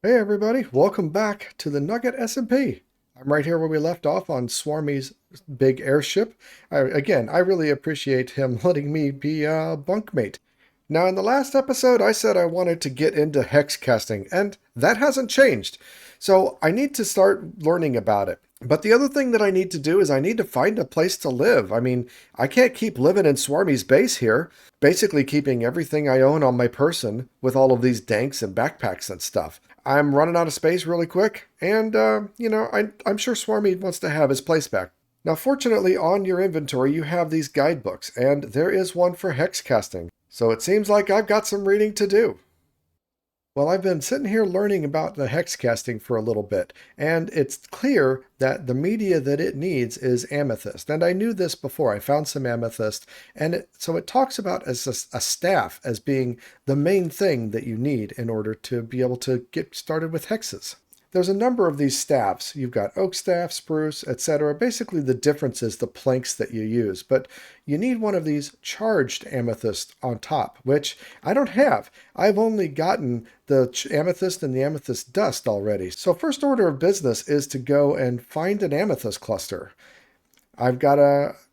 Hey everybody, welcome back to the Nugget SMP. I'm right here where we left off on Swarmy's big airship. I really appreciate him letting me be a bunkmate. Now, in the last episode, I said I wanted to get into hex casting, and that hasn't changed. So I need to start learning about it. But the other thing that I need to do is I need to find a place to live. I mean, I can't keep living in Swarmy's base here, basically keeping everything I own on my person with all of these danks and backpacks and stuff. I'm running out of space really quick, and, I'm sure Swarmy wants to have his place back. Now, fortunately, on your inventory, you have these guidebooks, and there is one for hex casting. So it seems like I've got some reading to do. Well, I've been sitting here learning about the hex casting for a little bit, and it's clear that the media that it needs is amethyst. And I knew this before. I found some amethyst, and so it talks about as a staff as being the main thing that you need in order to be able to get started with hexes. There's a number of these staffs. You've got oak staff, spruce, etc. Basically, the difference is the planks that you use, but you need one of these charged amethyst on top, which I don't have. I've only gotten the amethyst and the amethyst dust already. So first order of business is to go and find an amethyst cluster. I've got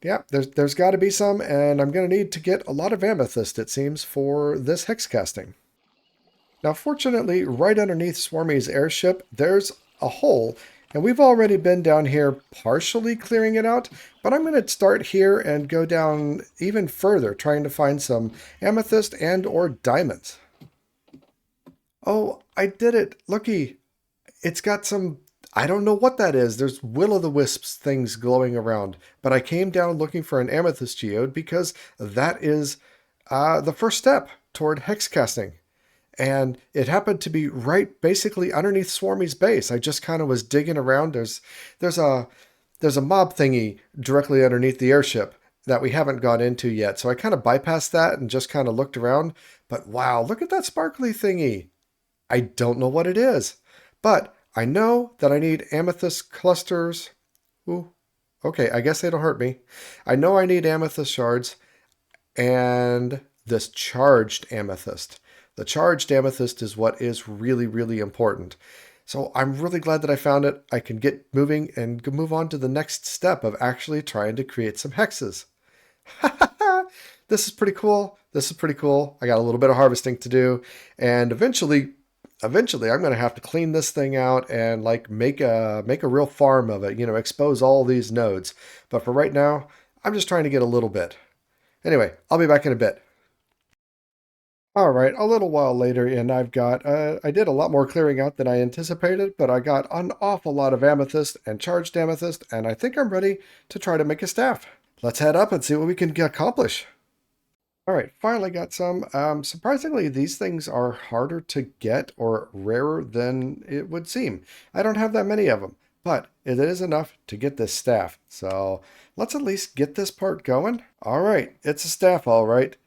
there's got to be some, and I'm going to need to get a lot of amethyst, it seems, for this hex casting. Now, fortunately, right underneath Swarmy's airship, there's a hole, and we've already been down here partially clearing it out, but I'm going to start here and go down even further, trying to find some amethyst and or diamonds. Oh, I did it. Looky, it's got some, I don't know what that is. There's will-o'-the-wisps things glowing around, but I came down looking for an amethyst geode because that is the first step toward hex casting. And it happened to be right basically underneath Swarmy's base. I just kind of was digging around. There's a there's a mob thingy directly underneath the airship that we haven't gone into yet. So I kind of bypassed that and just kind of looked around. But wow, look at that sparkly thingy. I don't know what it is, but I know that I need amethyst clusters. Ooh, okay, I guess they don't hurt me. I know I need amethyst shards and this charged amethyst. The charged amethyst is what is really, really important. So I'm really glad that I found it. I can get moving and move on to the next step of actually trying to create some hexes. This is pretty cool. This is pretty cool. I got a little bit of harvesting to do, and eventually I'm going to have to clean this thing out and like make a real farm of it, expose all these nodes. But for right now, I'm just trying to get a little bit. Anyway, I'll be back in a bit. All right, a little while later, and I did a lot more clearing out than I anticipated, but I got an awful lot of amethyst and charged amethyst, and I think I'm ready to try to make a staff. Let's head up and see what we can accomplish. All right, finally got some. Surprisingly, these things are harder to get or rarer than it would seem. I don't have that many of them, but it is enough to get this staff. So let's at least get this part going. All right, it's a staff, all right.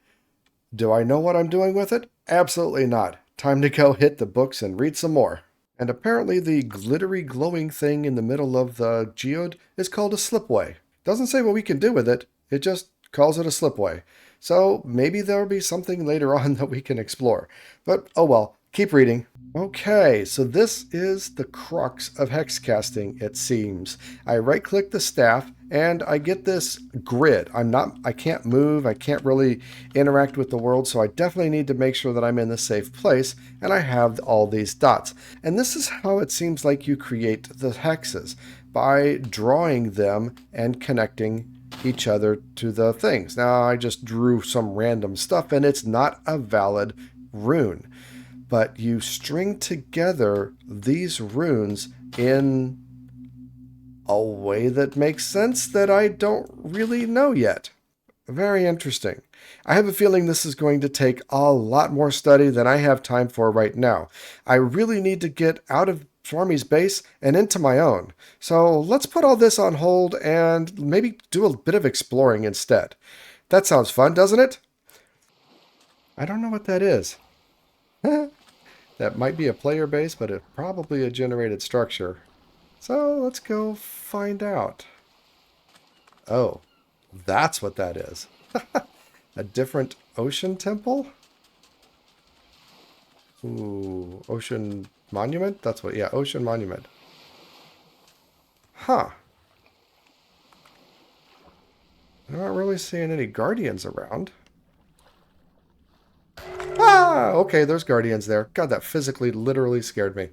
Do I know what I'm doing with it? Absolutely not. Time to go hit the books and read some more. And apparently the glittery glowing thing in the middle of the geode is called a slipway. Doesn't say what we can do with it, it just calls it a slipway. So maybe there'll be something later on that we can explore. But oh well, keep reading. Okay, so this is the crux of hex casting, it seems. I right click the staff and I get this grid. I can't move, I can't really interact with the world, so I definitely need to make sure that I'm in the safe place and I have all these dots. And this is how it seems like you create the hexes, by drawing them and connecting each other to the things. Now I just drew some random stuff and it's not a valid rune, but you string together these runes in a way that makes sense that I don't really know yet. Very interesting. I have a feeling this is going to take a lot more study than I have time for right now. I really need to get out of Swarmy's base and into my own. So let's put all this on hold and maybe do a bit of exploring instead. That sounds fun, doesn't it? I don't know what that is. That might be a player base, but it's probably a generated structure. So let's go find out. Oh, that's what that is. A different ocean temple? Ooh, Ocean Monument? That's what, yeah, Ocean Monument. Huh. I'm not really seeing any guardians around. Ah, okay, there's guardians there. God, that physically, literally scared me.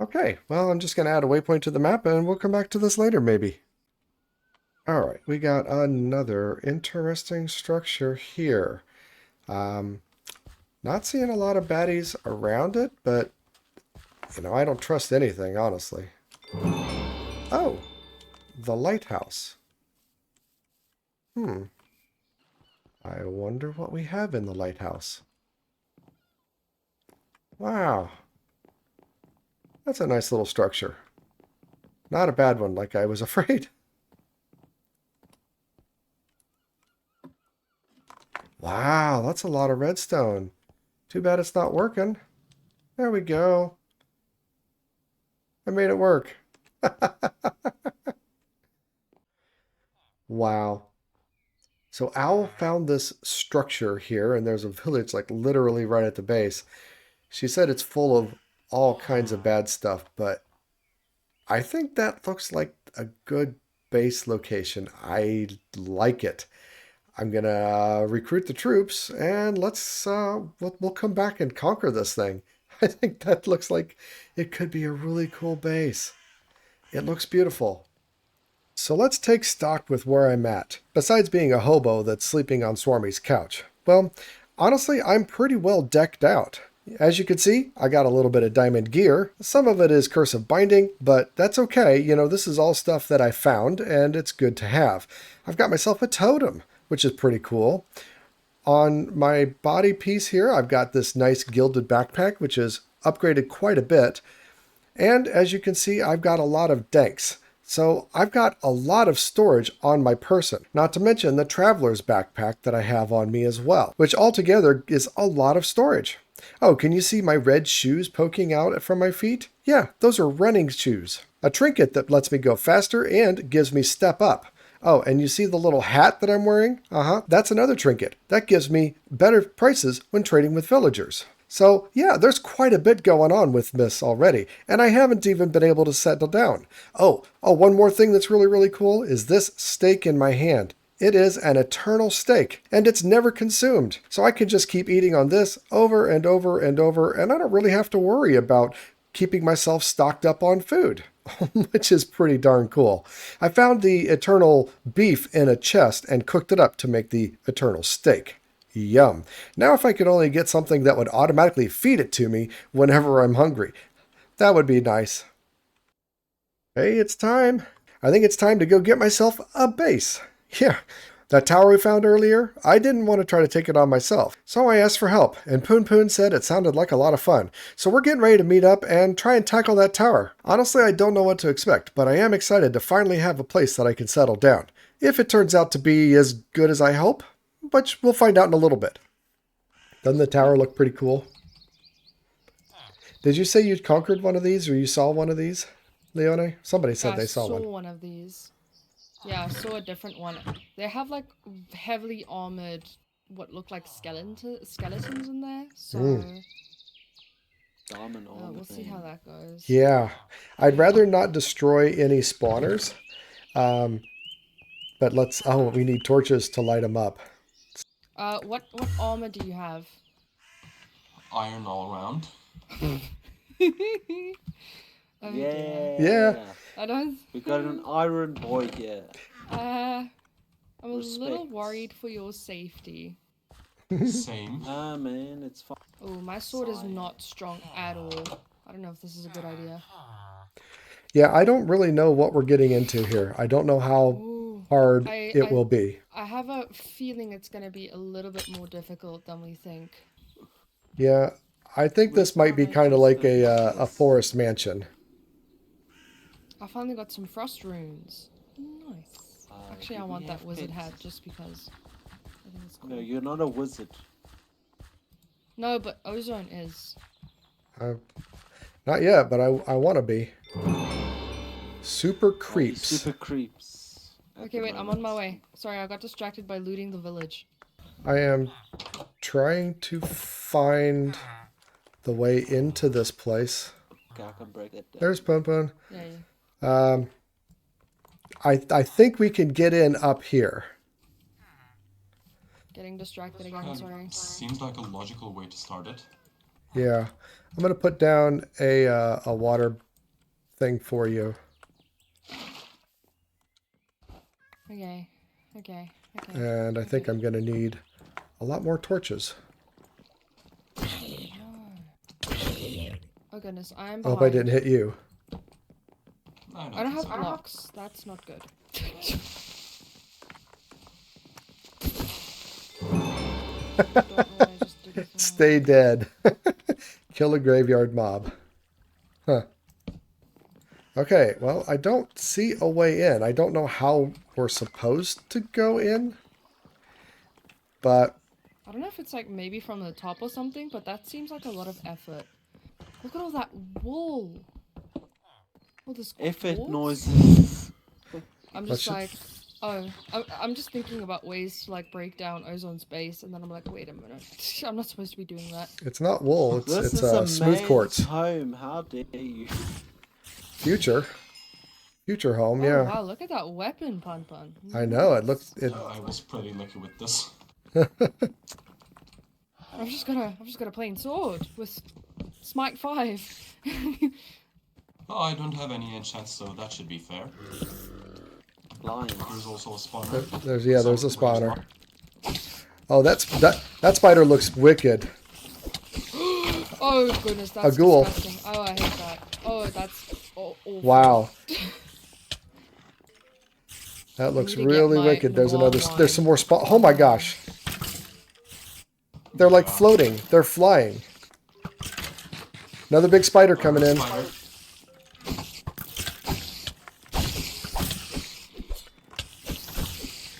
Okay, well, I'm just going to add a waypoint to the map and we'll come back to this later, maybe. All right, we got another interesting structure here. Not seeing a lot of baddies around it, but, you know, I don't trust anything, honestly. Oh, the lighthouse. I wonder what we have in the lighthouse. Wow, that's a nice little structure. Not a bad one, like I was afraid. Wow, that's a lot of redstone. Too bad it's not working. There we go. I made it work. Wow. So Owl found this structure here, and there's a village like literally right at the base. She said it's full of all kinds of bad stuff, but I think that looks like a good base location. I like it. I'm gonna recruit the troops, and we'll come back and conquer this thing. I think that looks like it could be a really cool base. It looks beautiful. So let's take stock with where I'm at, besides being a hobo that's sleeping on Swarmy's couch. Well, honestly, I'm pretty well decked out. As you can see, I got a little bit of diamond gear. Some of it is cursive binding, but that's okay. You know, this is all stuff that I found, and it's good to have. I've got myself a totem, which is pretty cool. On my body piece here, I've got this nice gilded backpack, which is upgraded quite a bit. And as you can see, I've got a lot of danks. So I've got a lot of storage on my person, not to mention the traveler's backpack that I have on me as well, which altogether is a lot of storage. Oh, can you see my red shoes poking out from my feet? Yeah, those are running shoes. A trinket that lets me go faster and gives me step up. Oh, and you see the little hat that I'm wearing? That's another trinket. That gives me better prices when trading with villagers. So, yeah, there's quite a bit going on with this already, and I haven't even been able to settle down. Oh, one more thing that's really, really cool is this steak in my hand. It is an eternal steak, and it's never consumed. So I can just keep eating on this over and over and over, and I don't really have to worry about keeping myself stocked up on food, which is pretty darn cool. I found the eternal beef in a chest and cooked it up to make the eternal steak. Yum. Now if I could only get something that would automatically feed it to me whenever I'm hungry, that would be nice. Hey, it's time. I think it's time to go get myself a base. Yeah, that tower we found earlier, I didn't want to try to take it on myself, so I asked for help, and Poon Poon said it sounded like a lot of fun. So we're getting ready to meet up and try and tackle that tower. Honestly, I don't know what to expect, but I am excited to finally have a place that I can settle down. If it turns out to be as good as I hope, but we'll find out in a little bit. Doesn't the tower look pretty cool? Did you say you'd conquered one of these, or you saw one of these, Leone? Somebody said they saw one. I saw one of these. Yeah, I saw a different one. They have like heavily armored, what look like skeletons in there. So we'll see how that goes. Yeah, I'd rather not destroy any spawners. But let's. Oh, we need torches to light them up. What armor do you have? Iron all around. Oh, Yeah. Yeah. I don't. We got an iron boy here. I'm a Respect. little worried for your safety. Same. Ah, man, it's fine. Oh, my sword is not strong at all. I don't know if this is a good idea. Yeah, I don't really know what we're getting into here. I don't know how hard it will be. I have a feeling it's going to be a little bit more difficult than we think. Yeah, I think this might be kind of like a forest mansion. I finally got some frost runes. Nice. Actually, I want that wizard hat just because I think it's cool. No, you're not a wizard. No, but Ozone is. Not yet, but I want to be. Super creeps. Super creeps. Okay, wait, I'm on my way. Sorry, I got distracted by looting the village. I am trying to find the way into this place. Okay, I can break that down. There's Pun Pun. Yeah. I think we can get in up here. Getting distracted again, sorry. Seems like a logical way to start it. Yeah. I'm going to put down a water thing for you. Okay. And I think I'm going to need a lot more torches. Oh goodness, I'm I behind. hope I didn't hit you. I don't have blocks. That's not good. Don't know what I just did with my- Stay dead. Kill a graveyard mob. Huh. Okay, well, I don't see a way in. I don't know how we're supposed to go in. But I don't know if it's like maybe from the top or something, but that seems like a lot of effort. Look at all that wool. All this Effort quartz. noises. I'm Let's just like, oh, I'm just thinking about ways to like break down Ozone's base, and then I'm like, wait a minute, I'm not supposed to be doing that. it's not wool. This It's is a smooth man's quartz. home. How dare you? Future home. Oh Yeah, wow, look at that weapon, Pun Pun. I know. It looks. It. I was pretty lucky with this. I've just got a plain sword with Smite 5. Oh, I don't have any enchants, so that should be fair. Lions. There's also a spawner. There's a spawner. Oh, that spider looks wicked. Oh goodness, that's ghoul. disgusting. Oh, I hate that. Oh, that's awful. Wow. That looks need to get really my wicked. There's noir another. wine. There's some more spawn. Oh my gosh. They're like floating. They're flying. Another big spider coming in. Spider.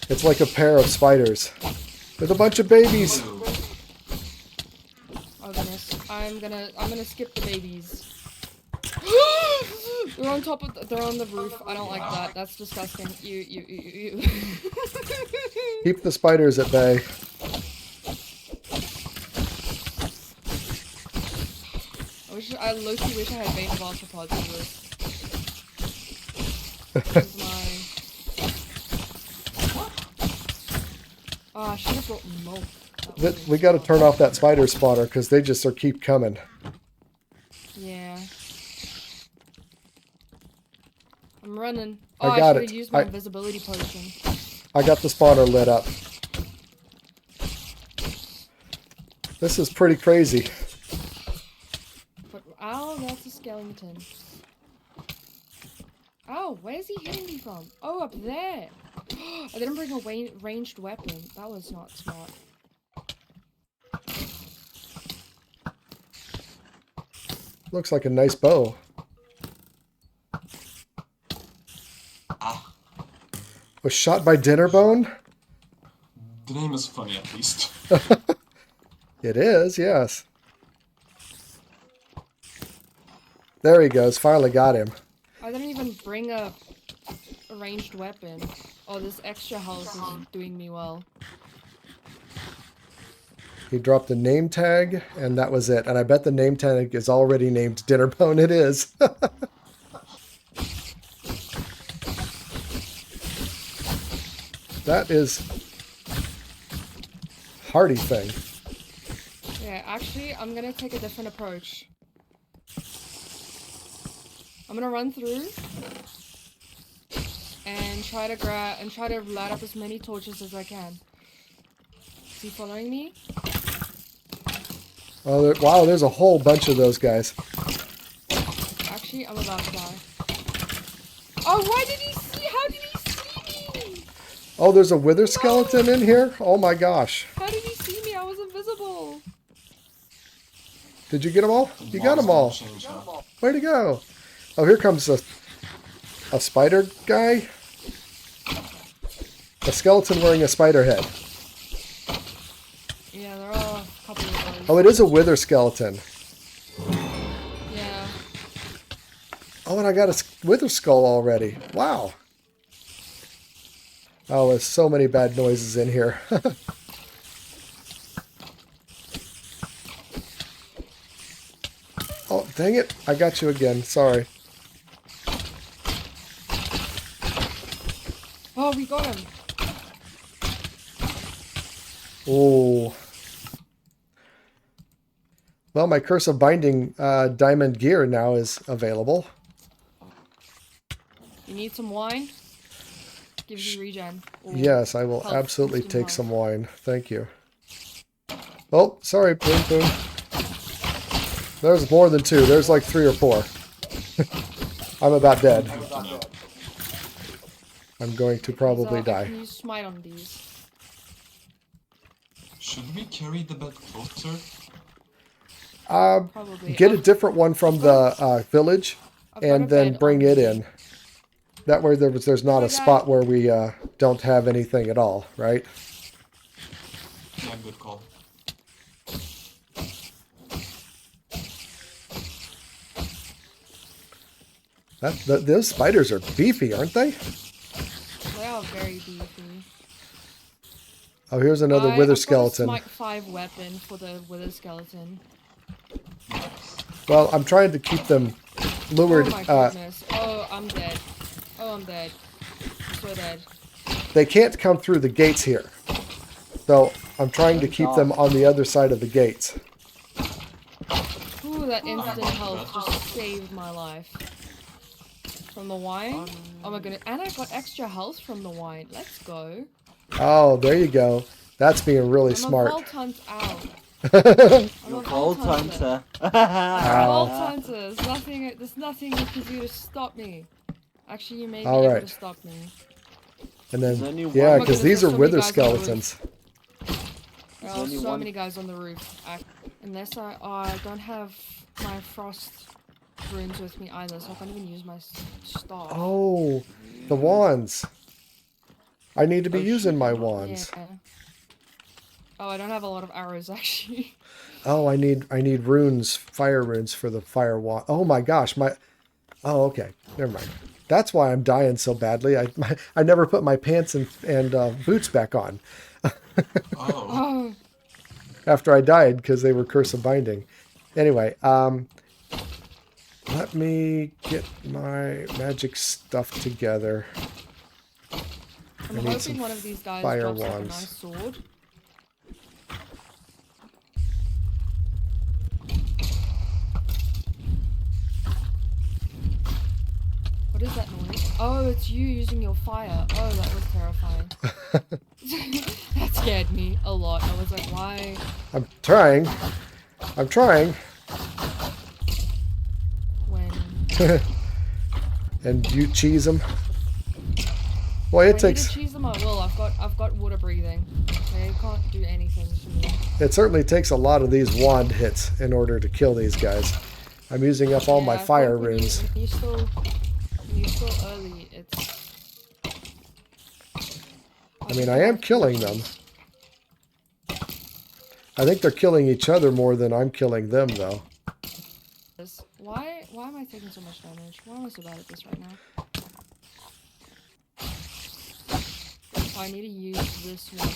It's like a pair of spiders with a bunch of babies. Ooh. Oh goodness, I'm gonna skip the babies. They're on top of. They're on the roof. I don't like that. That's disgusting. You. Keep the spiders at bay. I low-key wish I had beta arthropods for this. This is my. Oh, I should have brought milk. That would've We been got to smart. turn off that spider spawner because they just keep coming. Yeah. I'm running. I Oh, I got should it. have used my I- invisibility potion. I got the spawner lit up. This is pretty crazy. But ow, that's a skeleton. Oh, where's he hitting me from? Oh, up there. I didn't bring a ranged weapon. That was not smart. Looks like a nice bow. Ah, Was shot by Dinnerbone? the name is funny at least. It is, yes. There he goes. Finally got him. I didn't even bring a ranged weapon. Oh, this extra health is doing me well. He dropped a name tag, and that was it. And I bet the name tag is already named Dinnerbone. It is. That is hardy thing. Yeah, actually, I'm gonna take a different approach. I'm gonna run through and try to light up as many torches as I can. Is he following me? Oh, wow, there's a whole bunch of those guys. Actually, I'm about to die. Oh, why did he see? How did he see me? Oh, there's a wither skeleton in here? Oh my gosh. How did he see me? I was invisible. Did you get them all? You got them all. Change now. Way to go. Oh, here comes a spider guy. A skeleton wearing a spider head. Yeah, there are a couple of those. Oh, it is a wither skeleton. Yeah. Oh, and I got a wither skull already. Wow. Oh, there's so many bad noises in here. Oh, dang it. I got you again. Sorry. Oh, we got him. Oh. Well, my Curse of Binding diamond gear now is available. You need some wine? Gives you regen. Or Yes, I will health, absolutely instant take health. some wine. Thank you. Oh, sorry, Boom Boom. There's more than 2. There's like 3 or 4. I'm about dead. Good to know. I'm going to probably I die. can use smite on these. Should we carry the bed closer? Probably. Get a different one from the village I've got a and then bed bring on it me. in. That way there's not a Okay, spot guys. where we don't have anything at all, right? Yeah, good call. Those spiders are beefy, aren't they? They are very beefy. Oh, here's another I've wither got a skeleton. smite 5 weapon for the wither skeleton. Well, I'm trying to keep them lured. Oh my goodness. Oh, I'm dead. Oh, I'm dead. I'm so dead. They can't come through the gates here. So I'm trying to keep them on the other side of the gates. Ooh, that instant about health that. just saved my life. From the wine? Oh my goodness. And I got extra health from the wine. Let's go. Oh, there you go. That's being really I'm smart. a Vault Hunt out. I'm You're a Vault Vault Hunter. Hunter. Vault Ow. Hunter. There's nothing you can do to stop me. Actually, you may be All able right. to stop me. And There's then, only yeah, one- because Oh my these are goodness, wither there's so many guys on the skeletons. There are only so one- many guys on the roof. Unless I don't have my frost runes with me either, so I can't even use my staff. Oh, the wands. I need to be Oh, using shoot, my you're not- wands. Yeah. Oh, I don't have a lot of arrows actually. Oh, I need runes, fire runes for the fire wand. Oh my gosh, Oh, okay. Never mind. That's why I'm dying so badly. I never put my pants and boots back on Oh, Oh, after I died because they were Curse of Binding. Anyway, let me get my magic stuff together. I'm I need some hoping one of these guys fire drops like a wands. nice sword. What is that noise? Oh, it's you using your fire. Oh, that was terrifying. That scared me a lot. I was like, why? I'm trying. I'm trying. When And you cheese them. Boy, it if I need to takes. cheese them, I will. I've got water breathing. They can't do anything to me. It certainly takes a lot of these wand hits in order to kill these guys. I'm using up all my I think fire when runes. When you're still early, it's. I mean, I am killing them. I think they're killing each other more than I'm killing them, though. Why am I taking so much damage? Why am I so bad at this right now? Oh, I need to use this one.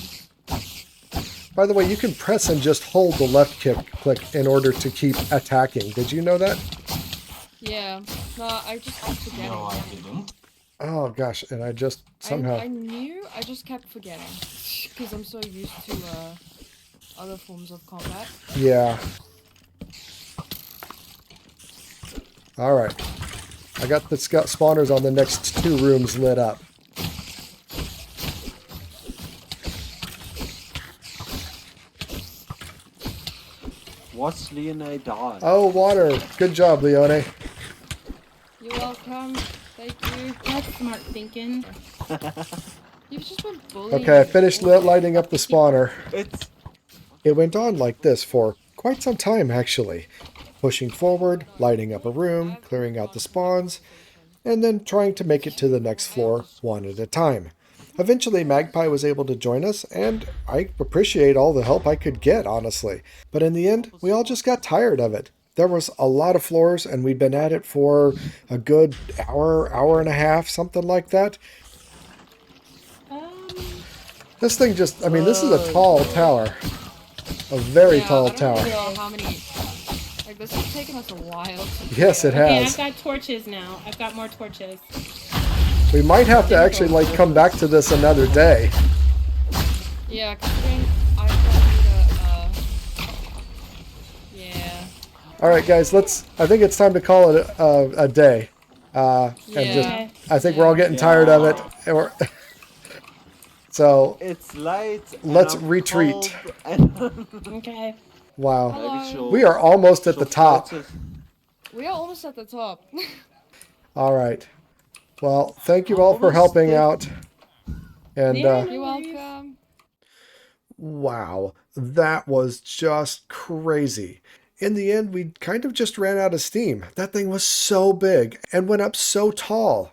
By the way, you can press and just hold the left click in order to keep attacking. Did you know that? Yeah. No, I just kept forgetting. no, I didn't. Oh, gosh. And I just somehow... I knew, I just kept forgetting. Because I'm so used to other forms of combat. Yeah. All right. I got the scout spawners on the next 2 rooms lit up. What's Leone died? Oh, water. Good job, Leone. You're welcome. Thank you. That's smart thinking. You've just been bullying. Okay, I finished me. lighting up the spawner. It's It went on like this for quite some time, actually. Pushing forward, lighting up a room, clearing out the spawns, and then trying to make it to the next floor one at a time. Eventually, Magpie was able to join us, and I appreciate all the help I could get, honestly. But in the end, we all just got tired of it. There was a lot of floors, and we'd been at it for a good hour and a half, something like that. This thing just, I mean, this is a tall tower. A very Yeah, tall I don't tower. really know how many. I Like, this has taken us a while to Yes, it figure out. Okay, has. I've got torches now. I've got more torches. We might have to actually like come back to this another day. Yeah, considering I probably need a, yeah. All right, guys, I think it's time to call it a day. And just, Okay. I think we're all getting tired of it. And so It's late. And let's I'm retreat. cold and Okay. Wow. maybe Hello. she'll- We are almost at the she'll top. float us. We are almost at the top. All right. Well, thank you all for helping out. And Yeah, You're no worries. welcome. wow, that was just crazy. In the end, we kind of just ran out of steam. That thing was so big and went up so tall.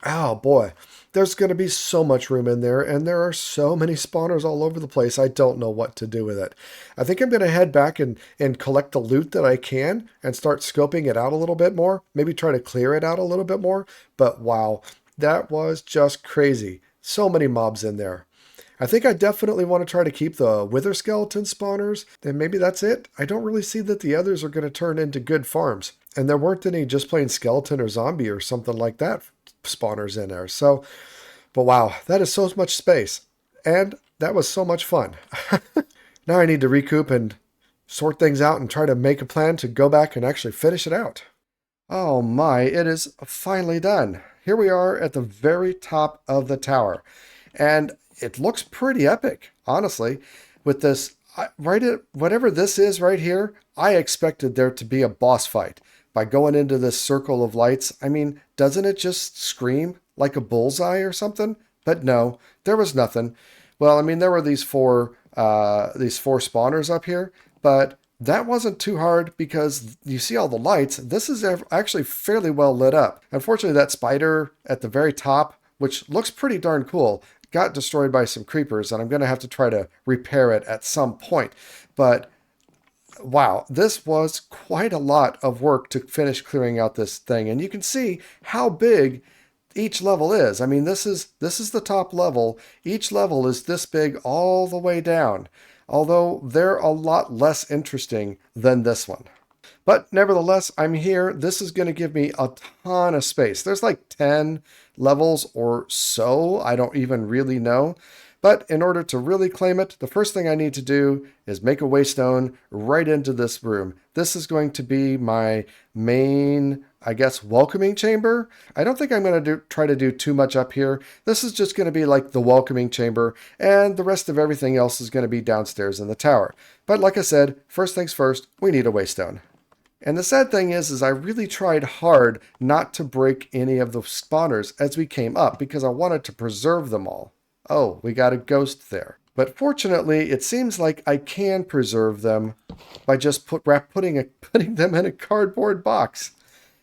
Oh boy, there's going to be so much room in there, and there are so many spawners all over the place. I don't know what to do with it. I think I'm going to head back and collect the loot that I can and start scoping it out a little bit more. Maybe try to clear it out a little bit more. But wow, that was just crazy. So many mobs in there. I think I definitely want to try to keep the wither skeleton spawners, and maybe that's it. I don't really see that the others are going to turn into good farms. And there weren't any just plain skeleton or zombie or something like that spawners in there. So, but wow, that is so much space. And that was so much fun. Now I need to recoup and sort things out and try to make a plan to go back and actually finish it out. Oh my, it is finally done. Here we are at the very top of the tower. And it looks pretty epic, honestly, with this, whatever this is right here, I expected there to be a boss fight. By going into this circle of lights, I mean, doesn't it just scream like a bullseye or something? But no, there was nothing. Well, I mean, there were these four spawners up here, but that wasn't too hard because you see all the lights. This is actually fairly well lit up. Unfortunately, that spider at the very top, which looks pretty darn cool, got destroyed by some creepers, and I'm going to have to try to repair it at some point. But wow, this was quite a lot of work to finish clearing out this thing, and you can see how big each level is. I mean, this is the top level. Each level is this big all the way down, although they're a lot less interesting than this one. But nevertheless, I'm here. This is going to give me a ton of space. There's like 10 levels or so. I don't even really know. But in order to really claim it, the first thing I need to do is make a waystone right into this room. This is going to be my main, I guess, welcoming chamber. I don't think I'm going to try to do too much up here. This is just going to be like the welcoming chamber, and the rest of everything else is going to be downstairs in the tower. But like I said, first things first, we need a waystone. And the sad thing is I really tried hard not to break any of the spawners as we came up because I wanted to preserve them all. Oh, we got a ghost there. But fortunately, it seems like I can preserve them by just putting them in a cardboard box.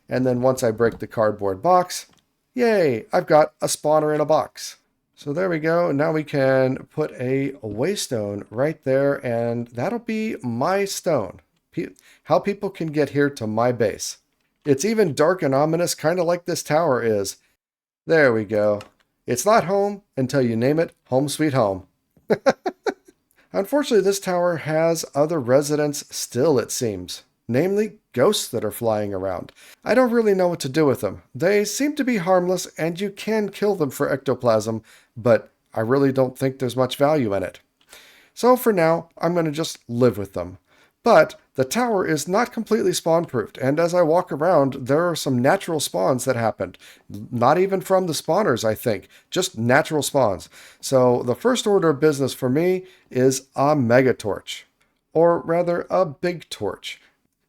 And then once I break the cardboard box, yay, I've got a spawner in a box. So there we go. Now we can put a waystone right there, and that'll be my stone. How people can get here to my base. It's even dark and ominous, kind of like this tower is. There we go. It's not home until you name it Home Sweet Home. Unfortunately, this tower has other residents still, it seems. Namely, ghosts that are flying around. I don't really know what to do with them. They seem to be harmless, and you can kill them for ectoplasm, but I really don't think there's much value in it. So for now, I'm going to just live with them. But the tower is not completely spawn-proofed, and as I walk around, there are some natural spawns that happened. Not even from the spawners, I think. Just natural spawns. So the first order of business for me is a mega torch. Or rather, a big torch.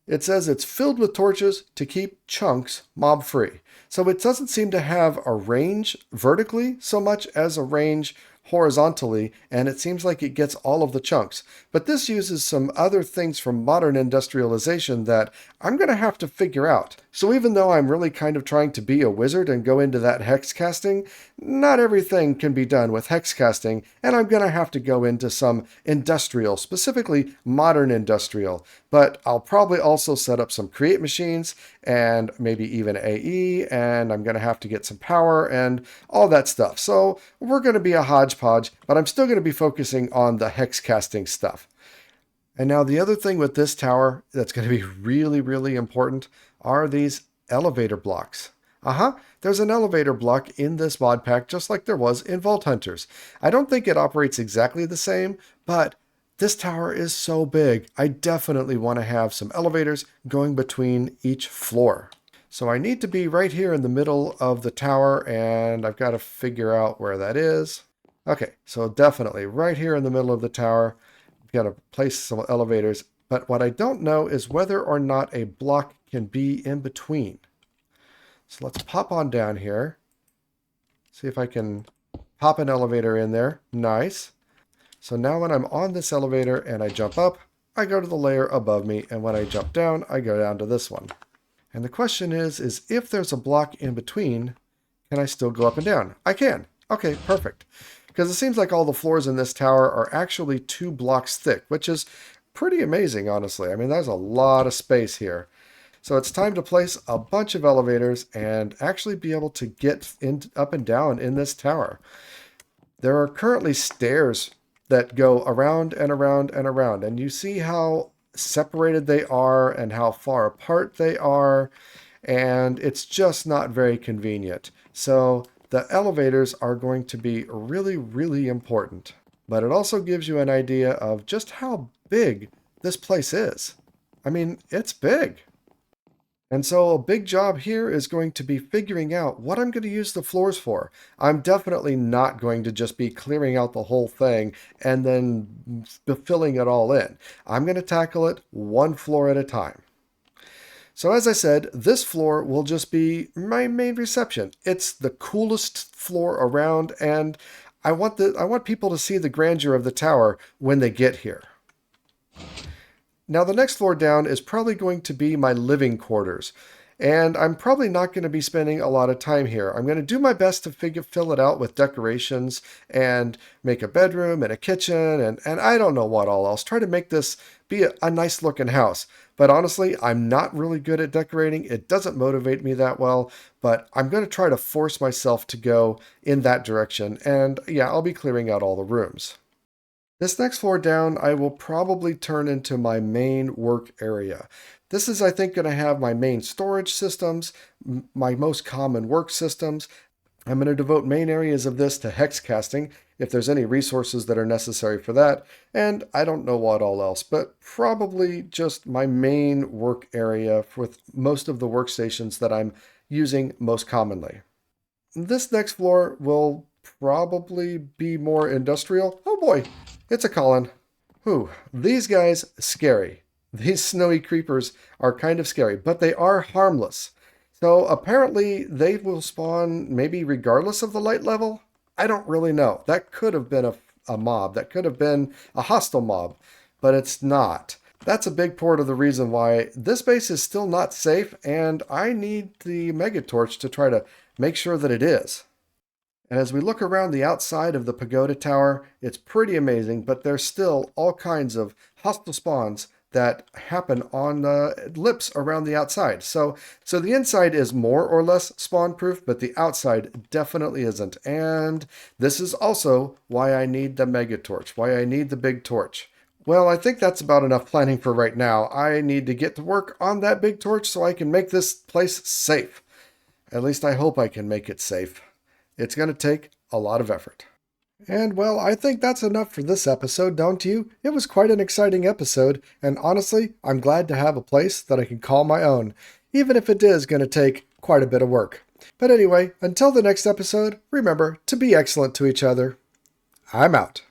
It says it's filled with torches to keep chunks mob-free. So it doesn't seem to have a range vertically so much as a range horizontally, and it seems like it gets all of the chunks. But this uses some other things from modern industrialization that I'm going to have to figure out. So even though I'm really kind of trying to be a wizard and go into that hex casting, not everything can be done with hex casting, and I'm going to have to go into some industrial, specifically modern industrial. But I'll probably also set up some create machines and maybe even AE, and I'm going to have to get some power and all that stuff. So we're going to be a hodgepodge, but I'm still going to be focusing on the hex casting stuff. And now the other thing with this tower that's going to be really, really important are these elevator blocks. There's an elevator block in this mod pack just like there was in Vault Hunters. I don't think it operates exactly the same, but this tower is so big. I definitely want to have some elevators going between each floor. So I need to be right here in the middle of the tower, and I've got to figure out where that is. Okay, so definitely right here in the middle of the tower. I've got to place some elevators, but what I don't know is whether or not a block can be in between. So let's pop on down here. See if I can pop an elevator in there. Nice. So now when I'm on this elevator and I jump up, I go to the layer above me, and when I jump down, I go down to this one. And the question is if there's a block in between, can I still go up and down? I can. Okay, perfect. Because it seems like all the floors in this tower are actually 2 blocks thick, which is pretty amazing, honestly. I mean, there's a lot of space here. So it's time to place a bunch of elevators and actually be able to get up and down in this tower. There are currently stairs that go around and around and around, and you see how separated they are and how far apart they are, and it's just not very convenient. So the elevators are going to be really, really important. But it also gives you an idea of just how big this place is. I mean, it's big. And so a big job here is going to be figuring out what I'm going to use the floors for. I'm definitely not going to just be clearing out the whole thing and then filling it all in. I'm going to tackle it one floor at a time. So as I said, this floor will just be my main reception. It's the coolest floor around, and I want people to see the grandeur of the tower when they get here. Now the next floor down is probably going to be my living quarters, and I'm probably not going to be spending a lot of time here. I'm going to do my best to fill it out with decorations and make a bedroom and a kitchen and I don't know what all else. Try to make this be a nice looking house. But honestly, I'm not really good at decorating. It doesn't motivate me that well, but I'm going to try to force myself to go in that direction. And yeah, I'll be clearing out all the rooms. This next floor down, I will probably turn into my main work area. This is, I think, going to have my main storage systems, my most common work systems. I'm going to devote main areas of this to hex casting, if there's any resources that are necessary for that, and I don't know what all else, but probably just my main work area with most of the workstations that I'm using most commonly. This next floor will probably be more industrial. Oh boy! It's a Colin. Whew, these guys, scary. These snowy creepers are kind of scary, but they are harmless. So apparently they will spawn maybe regardless of the light level? I don't really know. That could have been a mob. That could have been a hostile mob, but it's not. That's a big part of the reason why this base is still not safe, and I need the Mega Torch to try to make sure that it is. And as we look around the outside of the pagoda tower, it's pretty amazing, but there's still all kinds of hostile spawns that happen on the lips around the outside. So the inside is more or less spawn-proof, but the outside definitely isn't. And this is also why I need the Mega Torch, why I need the big torch. Well, I think that's about enough planning for right now. I need to get to work on that big torch so I can make this place safe. At least I hope I can make it safe. It's going to take a lot of effort. And well, I think that's enough for this episode, don't you? It was quite an exciting episode, and honestly, I'm glad to have a place that I can call my own, even if it is going to take quite a bit of work. But anyway, until the next episode, remember to be excellent to each other. I'm out.